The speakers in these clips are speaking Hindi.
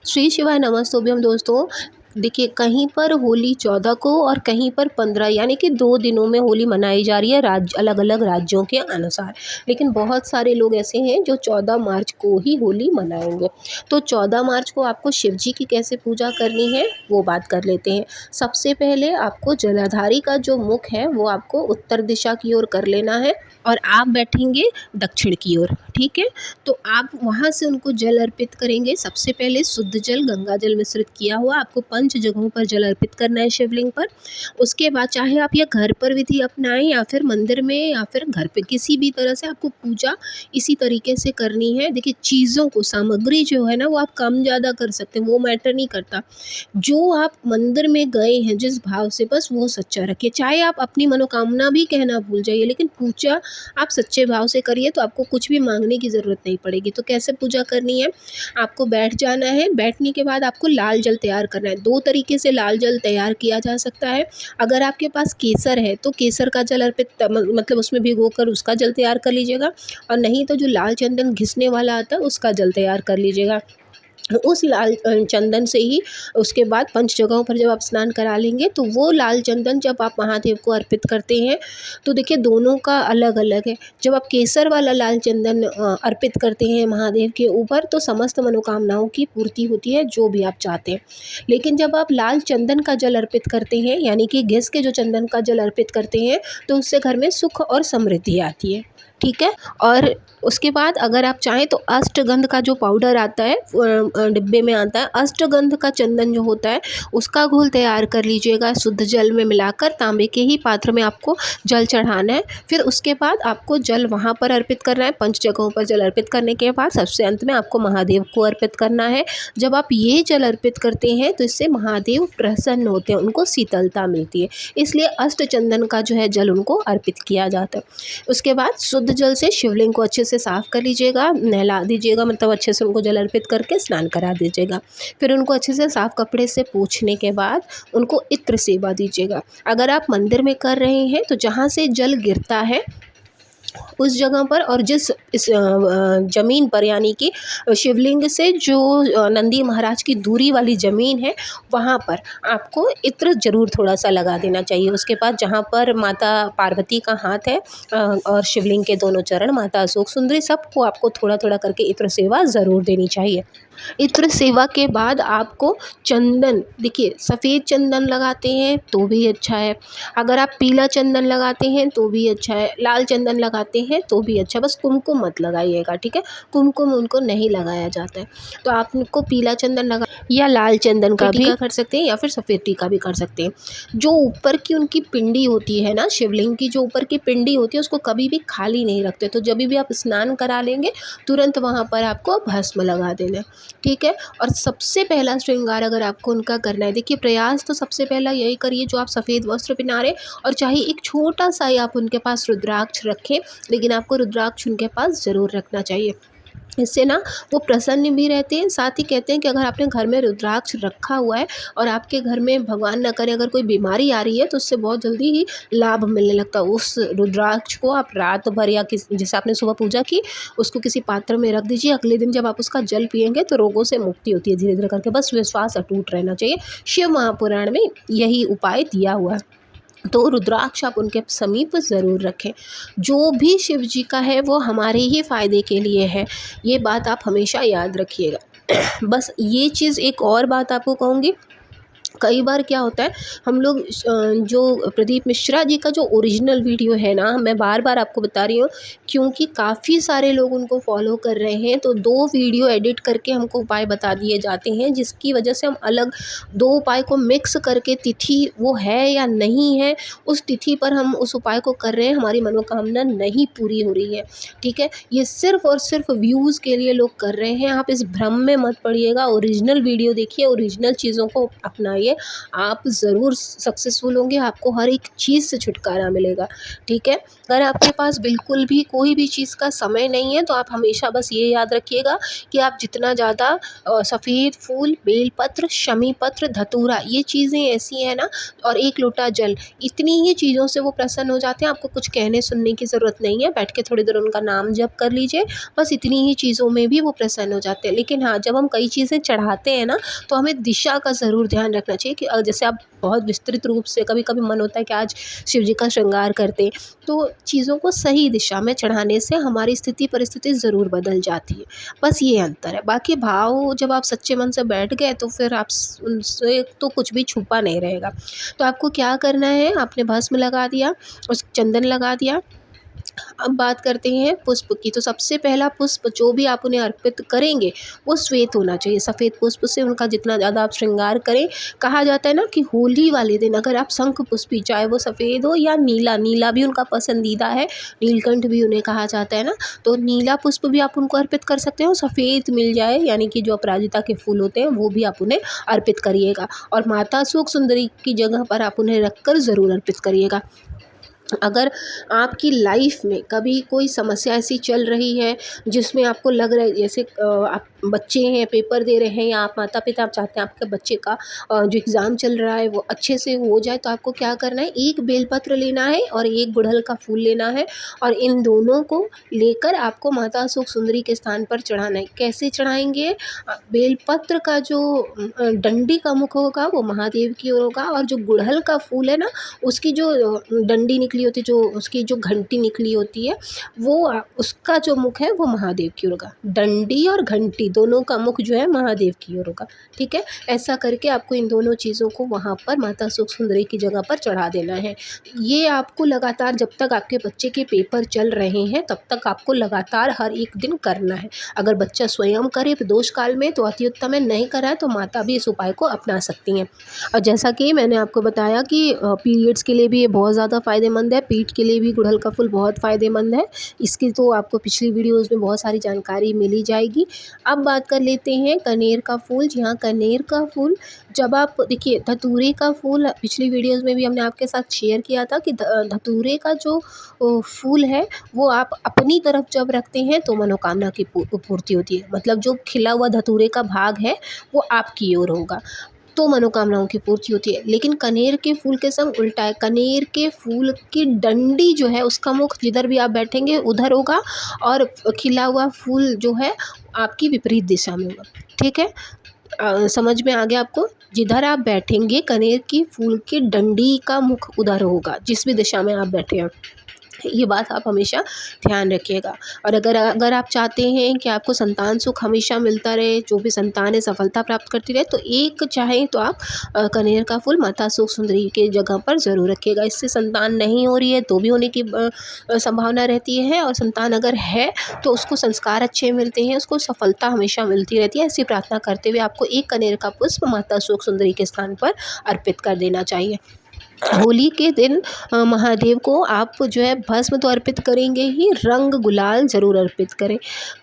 श्री शिवाय नमस्तुभ्यम दोस्तों। देखिए, कहीं पर होली 14 को और कहीं पर 15, यानी कि 2 दिनों में होली मनाई जा रही है अलग अलग राज्यों के अनुसार। लेकिन बहुत सारे लोग ऐसे हैं जो 14 मार्च को ही होली मनाएंगे। तो 14 मार्च को आपको शिव जी की कैसे पूजा करनी है वो बात कर लेते हैं। सबसे पहले आपको जलाधारी का जो मुख है वो आपको उत्तर दिशा की ओर कर लेना है और आप बैठेंगे दक्षिण की ओर। ठीक है, तो आप वहाँ से उनको जल अर्पित करेंगे। सबसे पहले शुद्ध जल, गंगा जल मिश्रित किया हुआ आपको 5 जगहों पर जल अर्पित करना है शिवलिंग पर। उसके बाद चाहे आप ये घर पर विधि अपनाएं या फिर मंदिर में या फिर घर पे, किसी भी तरह से आपको पूजा इसी तरीके से करनी है। देखिए, चीज़ों को, सामग्री जो है ना, वो आप कम ज़्यादा कर सकते हैं, वो मैटर नहीं करता। जो आप मंदिर में गए हैं जिस भाव से, बस वो सच्चा रखिए। चाहे आप अपनी मनोकामना भी कहना भूल जाइए, लेकिन पूजा आप सच्चे भाव से करिए तो आपको कुछ भी मांगने की ज़रूरत नहीं पड़ेगी। तो कैसे पूजा करनी है, आपको बैठ जाना है। बैठने के बाद आपको लाल जल तैयार करना है। 2 तरीके से लाल जल तैयार किया जा सकता है। अगर आपके पास केसर है तो केसर का जल अर्पित मतलब उसमें भिगोकर उसका जल तैयार कर लीजिएगा, और नहीं तो जो लाल चंदन घिसने वाला आता है उसका जल तैयार कर लीजिएगा। उस लाल चंदन से ही उसके बाद 5 जगहों पर जब आप स्नान करा लेंगे तो वो लाल चंदन जब आप महादेव को अर्पित करते हैं तो देखिए, दोनों का अलग अलग है। जब आप केसर वाला लाल चंदन अर्पित करते हैं महादेव के ऊपर तो समस्त मनोकामनाओं की पूर्ति होती है, जो भी आप चाहते हैं। लेकिन जब आप लाल चंदन का जल अर्पित करते हैं, यानी कि घिस के जो चंदन का जल अर्पित करते हैं, तो उससे घर में सुख और समृद्धि आती है। ठीक है, और उसके बाद अगर आप चाहें तो अष्टगंध का जो पाउडर आता है डिब्बे में आता है, अष्टगंध का चंदन जो होता है उसका घोल तैयार कर लीजिएगा। शुद्ध जल में मिलाकर तांबे के ही पात्र में आपको जल चढ़ाना है। फिर उसके बाद आपको जल वहाँ पर अर्पित करना है। 5 जगहों पर जल अर्पित करने के बाद सबसे अंत में आपको महादेव को अर्पित करना है। जब आप ये जल अर्पित करते हैं तो इससे महादेव प्रसन्न होते हैं, उनको शीतलता मिलती है, इसलिए अष्टचंदन का जो है जल उनको अर्पित किया जाता है। उसके बाद शुद्ध जल से शिवलिंग को अच्छे से साफ कर लीजिएगा, नहला दीजिएगा, मतलब अच्छे से उनको जल अर्पित करके स्नान करा दीजिएगा। फिर उनको अच्छे से साफ कपड़े से पोंछने के बाद उनको इत्र सेवा दीजिएगा। अगर आप मंदिर में कर रहे हैं तो जहाँ से जल गिरता है उस जगह पर और जिस इस ज़मीन पर, यानी कि शिवलिंग से जो नंदी महाराज की दूरी वाली ज़मीन है, वहाँ पर आपको इत्र ज़रूर थोड़ा सा लगा देना चाहिए। उसके बाद जहाँ पर माता पार्वती का हाथ है और शिवलिंग के दोनों चरण, माता अशोक सुंदरी, सबको आपको थोड़ा थोड़ा करके इत्र सेवा ज़रूर देनी चाहिए। इत्र सेवा के बाद आपको चंदन, देखिए, सफ़ेद चंदन लगाते हैं तो भी अच्छा है, अगर आप पीला चंदन लगाते हैं तो भी अच्छा है, लाल चंदन लगाते हैं तो भी अच्छा है, बस कुमकुम मत लगाइएगा। ठीक है, कुमकुम उनको नहीं लगाया जाता है। तो आपको पीला चंदन लगा या लाल चंदन का टीका कर सकते हैं या फिर सफ़ेद टीका भी कर सकते हैं। जो ऊपर की उनकी पिंडी होती है ना, शिवलिंग की जो ऊपर की पिंडी होती है उसको कभी भी खाली नहीं रखते। तो जब भी आप स्नान करा लेंगे तुरंत वहाँ पर आपको भस्म लगा देना है। ठीक है, और सबसे पहला श्रृंगार अगर आपको उनका करना है, देखिए, प्रयास तो सबसे पहला यही करिए जो आप सफ़ेद वस्त्र पहना रहे, और चाहे एक छोटा सा ही आप उनके पास रुद्राक्ष रखें, लेकिन आपको रुद्राक्ष उनके पास ज़रूर रखना चाहिए। इससे ना वो प्रसन्न भी रहते हैं। साथ ही कहते हैं कि अगर आपने घर में रुद्राक्ष रखा हुआ है और आपके घर में, भगवान ना करे, अगर कोई बीमारी आ रही है तो उससे बहुत जल्दी ही लाभ मिलने लगता है। उस रुद्राक्ष को आप रात भर या जैसे आपने सुबह पूजा की, उसको किसी पात्र में रख दीजिए। अगले दिन जब आप उसका जल पिएंगे तो रोगों से मुक्ति होती है धीरे धीरे करके। बस विश्वास अटूट रहना चाहिए। शिव महापुराण में यही उपाय दिया हुआ है। तो रुद्राक्ष आप उनके समीप ज़रूर रखें। जो भी शिव जी का है वो हमारे ही फ़ायदे के लिए है, ये बात आप हमेशा याद रखिएगा। बस ये चीज़, एक और बात आपको कहूँगी, कई बार क्या होता है, हम लोग जो प्रदीप मिश्रा जी का जो ओरिजिनल वीडियो है ना, मैं बार बार आपको बता रही हूँ क्योंकि काफ़ी सारे लोग उनको फॉलो कर रहे हैं, तो 2 वीडियो एडिट करके हमको उपाय बता दिए जाते हैं, जिसकी वजह से हम अलग 2 उपाय को मिक्स करके, तिथि वो है या नहीं है, उस तिथि पर हम उस उपाय को कर रहे हैं, हमारी मनोकामना नहीं पूरी हो रही है। ठीक है, ये सिर्फ़ और सिर्फ व्यूज़ के लिए लोग कर रहे हैं। आप इस भ्रम में मत पड़िएगा, ओरिजिनल वीडियो देखिए, ओरिजिनल चीज़ों को अपनाइए। करिए, आप ज़रूर सक्सेसफुल होंगे, आपको हर एक चीज़ से छुटकारा मिलेगा, ठीक है। अगर आपके पास बिल्कुल भी कोई भी चीज़ का समय नहीं है तो आप हमेशा बस ये याद रखिएगा कि आप जितना ज़्यादा सफ़ेद फूल, बेलपत्र, शमी पत्र, धतूरा, ये चीज़ें ऐसी हैं ना, और 1 लोटा जल, इतनी ही चीज़ों से वो प्रसन्न हो जाते हैं। आपको कुछ कहने सुनने की ज़रूरत नहीं है, बैठ के थोड़ी देर उनका नाम जप कर लीजिए, बस इतनी ही चीज़ों में भी वो प्रसन्न हो जाते हैं। लेकिन हाँ, जब हम कई चीज़ें चढ़ाते हैं ना, तो हमें दिशा का ज़रूर ध्यान रखना चाहिए कि जैसे आप बहुत विस्तृत रूप से कभी-कभी मन होता है कि आज शिव जी का श्रृंगार करते हैं, तो चीज़ों को सही दिशा में चढ़ाने से हमारी स्थिति परिस्थिति ज़रूर बदल जाती है। बस ये अंतर है, बाकी भाव जब आप सच्चे मन से बैठ गए तो फिर आप उनसे तो कुछ भी छुपा नहीं रहेगा। तो आपको क्या करना है, आपने भस्म लगा दिया, उस चंदन लगा दिया। अब बात करते हैं पुष्प की। तो सबसे पहला पुष्प जो भी आप उन्हें अर्पित करेंगे वो श्वेत होना चाहिए। सफ़ेद पुष्प से उनका जितना ज़्यादा आप श्रृंगार करें, कहा जाता है ना कि होली वाले दिन अगर आप शंख पुष्पी, चाहे वो सफ़ेद हो या नीला, नीला भी उनका पसंदीदा है, नीलकंठ भी उन्हें कहा जाता है ना, तो नीला पुष्प भी आप उनको अर्पित कर सकते हो। सफ़ेद मिल जाए यानी कि जो अपराजिता के फूल होते हैं वो भी आप उन्हें अर्पित करिएगा, और माता सूख सुंदरी की जगह पर आप उन्हें रख कर ज़रूर अर्पित करिएगा। अगर आपकी लाइफ में कभी कोई समस्या ऐसी चल रही है जिसमें आपको लग रहा है, जैसे आप बच्चे हैं, पेपर दे रहे हैं, या आप माता पिता आप चाहते हैं आपके बच्चे का जो एग्ज़ाम चल रहा है वो अच्छे से हो जाए, तो आपको क्या करना है, एक बेलपत्र लेना है और एक गुड़हल का फूल लेना है, और इन दोनों को लेकर आपको माता सुख सुंदरी के स्थान पर चढ़ाना है। कैसे चढ़ाएंगे? बेलपत्र का जो डंडी का मुख होगा वो महादेव की ओर होगा, और जो गुड़हल का फूल है ना, उसकी जो डंडी निकली होती है, जो उसकी जो घंटी निकली होती है, वो उसका जो मुख है वो महादेव की ओर होगा। डंडी और घंटी दोनों का मुख जो है महादेव की ओर होगा, ठीक है। ऐसा करके आपको इन दोनों चीज़ों को वहाँ पर माता सुख सुंदरी की जगह पर चढ़ा देना है। ये आपको लगातार, जब तक आपके बच्चे के पेपर चल रहे हैं तब तक आपको लगातार हर एक दिन करना है। अगर बच्चा स्वयं करे प्रदोष काल में तो अति उत्तम है, नहीं करा तो माता भी इस उपाय को अपना सकती हैं। और जैसा कि मैंने आपको बताया कि पीरियड्स के लिए भी ये बहुत ज़्यादा फ़ायदेमंद है, पीठ के लिए भी गुड़हल का फूल बहुत फ़ायदेमंद है। इसकी तो आपको पिछली वीडियोज़ में बहुत सारी जानकारी मिल ही जाएगी। अब बात कर लेते हैं कनेर का फूल। जी हाँ, कनेर का फूल जब आप देखिए, धतूरे का फूल पिछली वीडियोज़ में भी हमने आपके साथ शेयर किया था कि धतूरे का जो फूल है वो आप अपनी तरफ जब रखते हैं तो मनोकामना की पूर्ति होती है। मतलब जो खिला हुआ धतूरे का भाग है वो आपकी ओर होगा, तो मनोकामनाओं की पूर्ति होती है। लेकिन कनेर के फूल के संग उल्टा है। कनेर के फूल की डंडी जो है उसका मुख जिधर भी आप बैठेंगे उधर होगा, और खिला हुआ फूल जो है आपकी विपरीत दिशा में होगा, ठीक है। समझ में आ गया आपको? जिधर आप बैठेंगे कनेर की फूल की डंडी का मुख उधर होगा, जिस भी दिशा में आप बैठे हैं। ये बात आप हमेशा ध्यान रखिएगा। और अगर अगर आप चाहते हैं कि आपको संतान सुख हमेशा मिलता रहे, जो भी संतान है सफलता प्राप्त करती रहे, तो एक चाहें तो आप कनेर का फूल माता सुख सुंदरी के जगह पर ज़रूर रखिएगा। इससे संतान नहीं हो रही है तो भी होने की संभावना रहती है, और संतान अगर है तो उसको संस्कार अच्छे मिलते हैं, उसको सफलता हमेशा मिलती रहती है। ऐसी प्रार्थना करते हुए आपको एक कनेर का पुष्प माता सुख सुंदरी के स्थान पर अर्पित कर देना चाहिए। होली के दिन महादेव को आप जो है भस्म तो अर्पित करेंगे ही, रंग गुलाल ज़रूर अर्पित करें।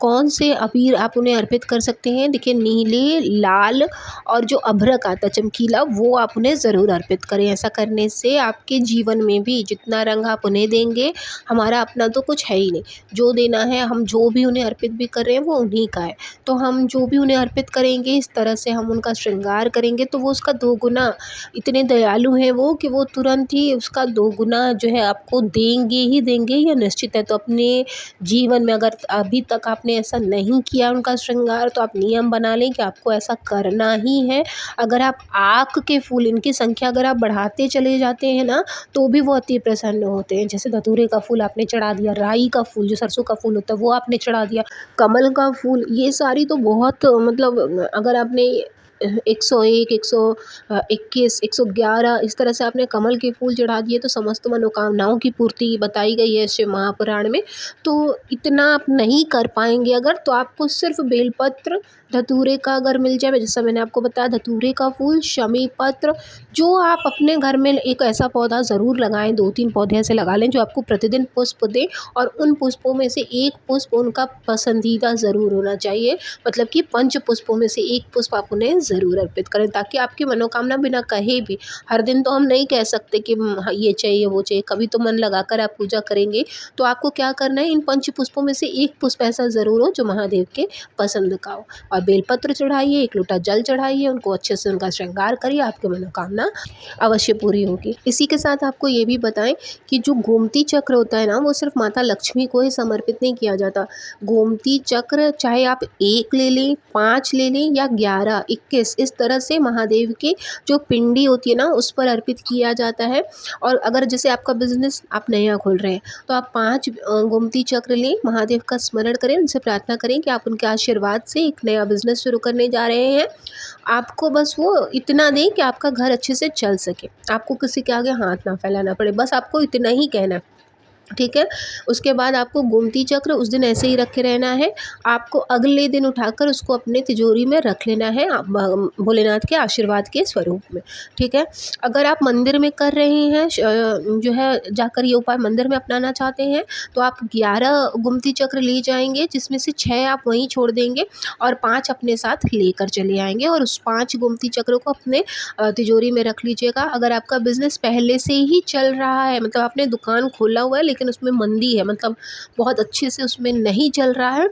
कौन से अबीर आप उन्हें अर्पित कर सकते हैं? देखिए, नीले, लाल और जो अभ्रक आता है चमकीला, वो आप उन्हें ज़रूर अर्पित करें। ऐसा करने से आपके जीवन में भी जितना रंग आप उन्हें देंगे, हमारा अपना तो कुछ है ही नहीं। जो देना है, हम जो भी उन्हें अर्पित भी कर रहे हैं वो उन्हीं का है। तो हम जो भी उन्हें अर्पित करेंगे, इस तरह से हम उनका श्रृंगार करेंगे तो वो उसका दोगुना, इतने दयालु हैं वो कि वो तुरंत ही उसका दोगुना जो है आपको देंगे ही देंगे, ये निश्चित है। तो अपने जीवन में अगर अभी तक आपने ऐसा नहीं किया उनका श्रृंगार, तो आप नियम बना लें कि आपको ऐसा करना ही है। अगर आप आक के फूल, इनकी संख्या अगर आप बढ़ाते चले जाते हैं ना, तो भी वो अति प्रसन्न होते हैं। जैसे धतूरे का फूल आपने चढ़ा दिया, राई का फूल जो सरसों का फूल होता है वो आपने चढ़ा दिया, कमल का फूल, ये सारी तो बहुत मतलब अगर आपने 101, 121, 111 इस तरह से आपने कमल के फूल चढ़ा दिए तो समस्त मनोकामनाओं की पूर्ति बताई गई है शिव महापुराण में। तो इतना आप नहीं कर पाएंगे अगर, तो आपको सिर्फ बेलपत्र, धतूरे का अगर मिल जाए, जैसा मैंने आपको बताया, धतूरे का फूल, शमी पत्र, जो आप अपने घर में एक ऐसा पौधा ज़रूर लगाएं, 2-3 पौधे ऐसे लगा लें जो आपको प्रतिदिन पुष्प दें, और उन पुष्पों में से एक पुष्प उनका पसंदीदा ज़रूर होना चाहिए। मतलब कि 5 पुष्पों में से एक पुष्प आप उन्हें ज़रूर अर्पित करें, ताकि आपकी मनोकामना बिना कहे भी, हर दिन तो हम नहीं कह सकते कि हाँ, ये चाहिए वो चाहिए, कभी तो मन लगाकर आप पूजा करेंगे। तो आपको क्या करना है, इन पंच पुष्पों में से एक पुष्प ऐसा ज़रूर हो जो महादेव के पसंद का हो, और बेलपत्र चढ़ाइए, 1 लोटा जल चढ़ाइए, उनको अच्छे से उनका श्रृंगार करिए, आपकी मनोकामना अवश्य पूरी होगी। इसी के साथ आपको ये भी बताएं कि जो गोमती चक्र होता है ना, वो सिर्फ माता लक्ष्मी को ही समर्पित नहीं किया जाता। गोमती चक्र चाहे आप 1 ले लें, 5 ले लें या 11, 21, इस तरह से महादेव की जो पिंडी होती है ना, उस पर अर्पित किया जाता है। और अगर जैसे आपका बिजनेस आप नया खोल रहे हैं, तो आप 5 गोमती चक्र लें, महादेव का स्मरण करें, उनसे प्रार्थना करें कि आप उनके आशीर्वाद से एक नया बिजनेस शुरू करने जा रहे हैं। आपको बस वो इतना दें कि आपका घर अच्छे से चल सके, आपको किसी के आगे हाथ ना फैलाना पड़े, बस आपको इतना ही कहना है, ठीक है। उसके बाद आपको गोमती चक्र उस दिन ऐसे ही रखे रहना है। आपको अगले दिन उठाकर उसको अपने तिजोरी में रख लेना है, भोलेनाथ के आशीर्वाद के स्वरूप में, ठीक है। अगर आप मंदिर में कर रहे हैं, जो है जाकर ये उपाय मंदिर में अपनाना चाहते हैं, तो आप 11 गोमती चक्र ले जाएंगे, जिसमें से 6 आप वहीं छोड़ देंगे और 5 अपने साथ लेकर चले आएंगे, और उस 5 गोमती चक्र को अपने तिजोरी में रख लीजिएगा। अगर आपका बिजनेस पहले से ही चल रहा है, मतलब आपने दुकान खोला हुआ है लेकिन उसमें मंदी है, मतलब बहुत अच्छे से उसमें नहीं चल रहा है,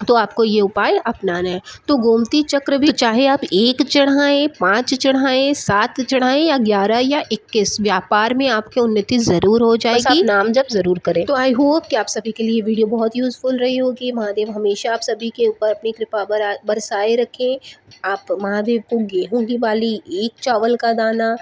तो आपको ये उपाय अपनाना है। तो गोमती चक्र भी चाहे आप 1 चढ़ाएं, 5 चढ़ाएं, 7 चढ़ाएं या 11 या 21, व्यापार में आपकी उन्नति ज़रूर हो जाएगी, बस आप नाम जप ज़रूर करें। तो आई होप कि आप सभी के लिए ये वीडियो बहुत यूज़फुल रही होगी। महादेव हमेशा आप सभी के ऊपर अपनी कृपा बरसाए रखें। आप महादेव को गेहूँ की बाली, 1 चावल का दाना,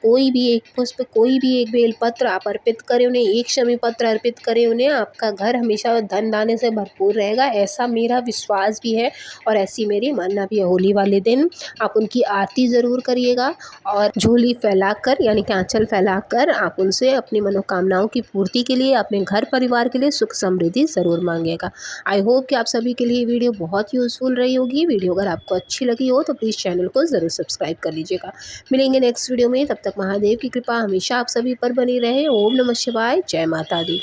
कोई भी 1 पुष्प, कोई भी 1 बेलपत्र आप अर्पित करें उन्हें, 1 शमी पत्र अर्पित करें उन्हें, आपका घर हमेशा धन दाने से भरपूर रहेगा, ऐसा मेरा विश्वास भी है और ऐसी मेरी मानना भी है। होली वाले दिन आप उनकी आरती ज़रूर करिएगा और झोली फैलाकर, यानी कि आँचल फैलाकर आप उनसे अपनी मनोकामनाओं की पूर्ति के लिए, अपने घर परिवार के लिए सुख समृद्धि ज़रूर मांगिएगा। आई होप कि आप सभी के लिए वीडियो बहुत यूज़फुल रही होगी। वीडियो अगर आपको अच्छी लगी हो तो प्लीज़ चैनल को ज़रूर सब्सक्राइब कर लीजिएगा। मिलेंगे नेक्स्ट वीडियो में, तब तक महादेव की कृपा हमेशा आप सभी पर बनी रहे। ओम नमः शिवाय, जय माता दी।